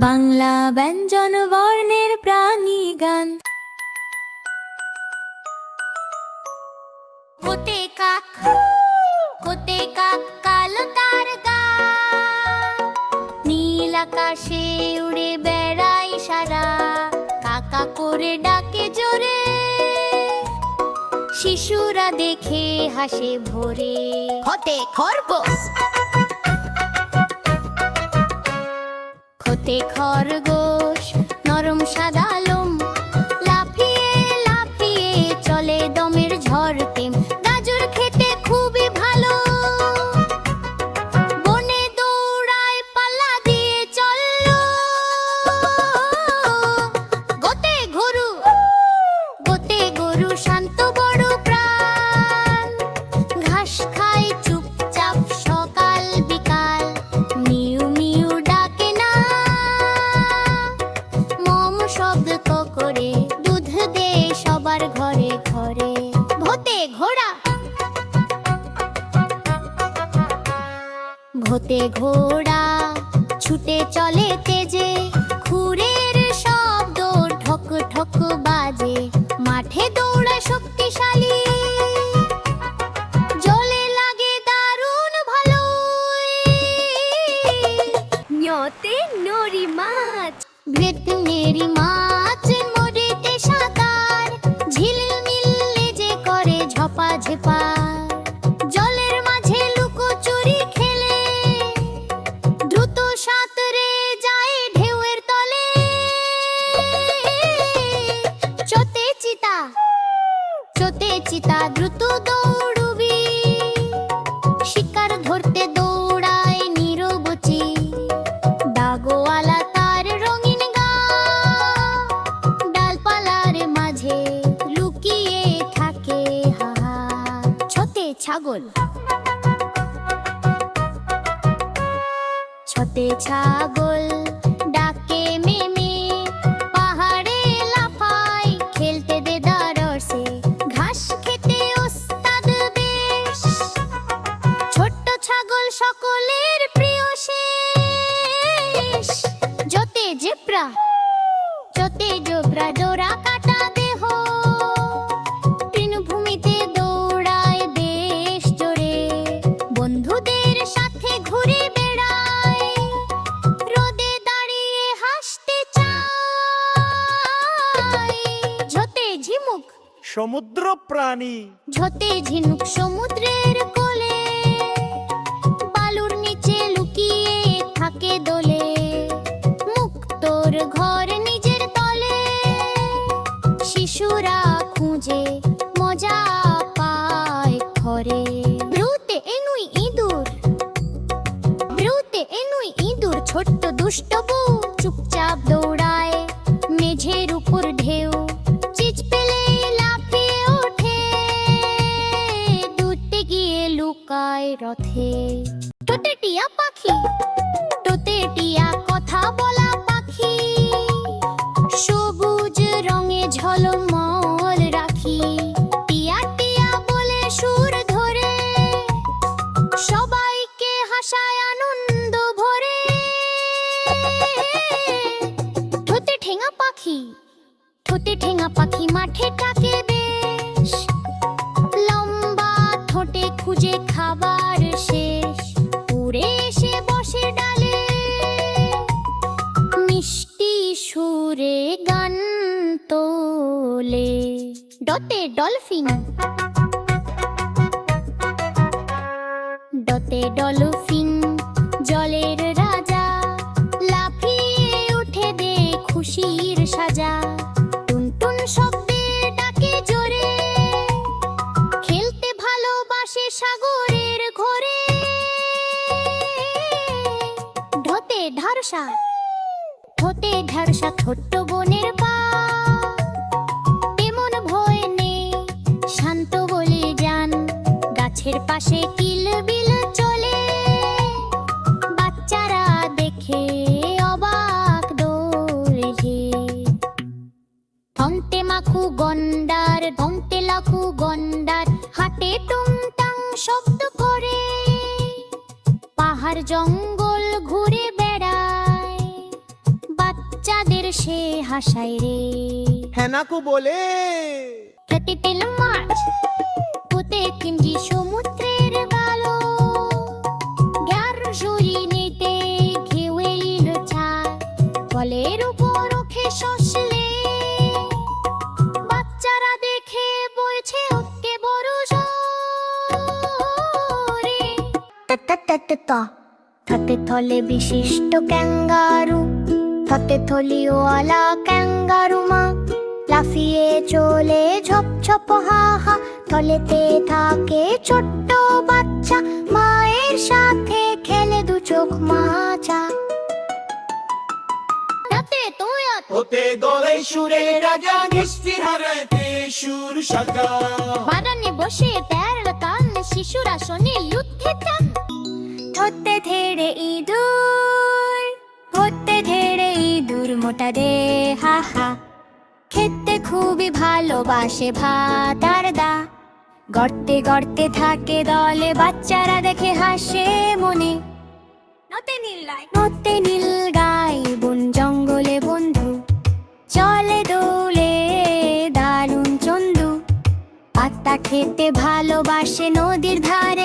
বাংলা ব্যঞ্জন বর্ণের প্রাণী গান। কোতে কাক কালো তার গা, নীল আকাশে উড়ে বেড়ায় সারা, কাকা করে ডাকে জোরে, শিশুরা দেখে হাসে ভোরে। খতে খরগোশ, খোতে খরগোশ নরম সাদা লোম, লাফিয়ে লাফিয়ে চলে দমের ঝড়তে, গাজর খেতে খুবই ভালো, বনে দৌড়ায় পাল্লা দিয়ে চললো। গোতে গরু শান্ত বড় প্রাণ, ঘাস খায় চুপচাপ সকাল বিকাল, মিউ মিউ ডাকে না, মম শব্দ করে দুধ দে সবার ঘরে ঘরে। ভোতে ঘোড়া ছুটে চলে তেজে, খুরের শব্দ ঠক ঠক বাজে, মাঠে দৌড়ায় শক্তিশালী, জলে লাগে দারুণ ভালো। নিয়তে নরি মাছ, ভেটনেরি মাছ নদীতে সাঁতার, ঝিলমিল লেজে করে ঝপা ঝেপা, জলের মাঝে লুকোচুরি খেলে, দ্রুত সাঁতরে যায় ঢেউয়ের তলে। চোতে চিতা দ্রুত দৌড়বি, শিকার ধরতে দৌড়ায় নিরবচি, ডাগোয়ালা তার রঙিন গা, ডালপালার মাঝে লুকিয়ে থাকে হাহা। ছোটে ছাগল ডাকে মেমে, পাহাড়ে লাফায় খেলতে দেদারসে, ঘাস খেতে ওস্তাদ বেশ, ছোট্ট ছাগল সকলের প্রিয় শেষ। যতে জেব্রা ডোরা কাটা দেহ, তৃণভূমিতে দৌড়ায় বেশ জোরে, বন্ধুদের সাথে ঘুরে বেড়ায়, রোদে দাঁড়িয়ে হাসতে চায়। ঝোতে ঝিনুক সমুদ্র প্রাণী, সমুদ্রের কোলে, বালুর নিচে লুকিয়ে থাকে দোলে, মুক্তোর ঘর নিজের তলে, শিশুরা খুঁজে মজা পায় ঘরে। ব্রুতে এনুই ইঁদুর ছোট্ট দুষ্ট বউ, চুপচাপ দৌড়ায় মেঝের উপর ঢেউ, চিজ পেলে লাফিয়ে ওঠে, দূরতে গিয়ে লুকায় রথে। টোতে টিয়া কথা বলা পাখি, সবুজ রঙে ঝলমল রাখি, টিয়া টিয়া বলে সুর ধরে, সবাইকে হাসায় আনন্দ ভরে। ঠোঁটে ঠেঙা পাখি মাঠে থাকে বেশ, লম্বা ঠোঁটে খুঁজে খাবার শেষ, উড়ে এসে বসে ডালে, মিষ্টি সুরে গান তোলে। ডতে ডলফিন জলের রাজা, লাফিয়ে উঠে দে খুশির সাজা, টুনটুন শব্দে ডাকে জোরে, খেলতে ভালোবাসে সাগরের ঘরে। ঠোঁটে ঢারসা ছোট্ট বোনের পা, তেমন ভয় নেই শান্ত বলে যান, গাছের পাশে কিলবিল চলে, বাচ্চারা দেখে অবাক দোলে। ধংতে লাখু গন্ডার হাটে টুংটাং শব্দ করে, পাহাড় জঙ্গল ঘুরে বেড়ায়, সে হাসায় রে হেনাকু বলে খেতে তেল মাছ পুঁতে কিঞ্জি সমুদ্রের বালো গ্যার জুড়ি নিতে ঘেউয়েলিল ছায় কলের উপর ওঠে শসলে বাচ্চারা দেখে বলছে ওকে বড় জোরে তাতে থলে বিশিষ্ট ক্যাঙ্গারু তাতে থলিওয়ালা ক্যাঙ্গারু মা লাফিয়ে চলে ঝপ ঝপ হা হা থলেতে থাকে ছোট্ট বাচ্চা মায়ের সাথে খেলে দু চোখ মাচা তাতে তোয়া হতে দোলে সুরে রাজা মিষ্টির হারাতে সুর সাকা বারানে বসে প্যারল কানে শিশুরা শোনে লুৎফে চান ধরতে ধেড়ে ইঁদুর ধরতে ধেড়ে ইঁদুর মোটা দে হা হা খেতে খুবই ভালোবাসে ভাত আর দা গর্তে গর্তে থাকে দলে বাচ্চারা দেখে হাসে মনে নতে নীল গাই বন জঙ্গলে বন্ধু চলে দোলে দারুণ চন্দু পাতা খেতে ভালোবাসে নদীর ধারে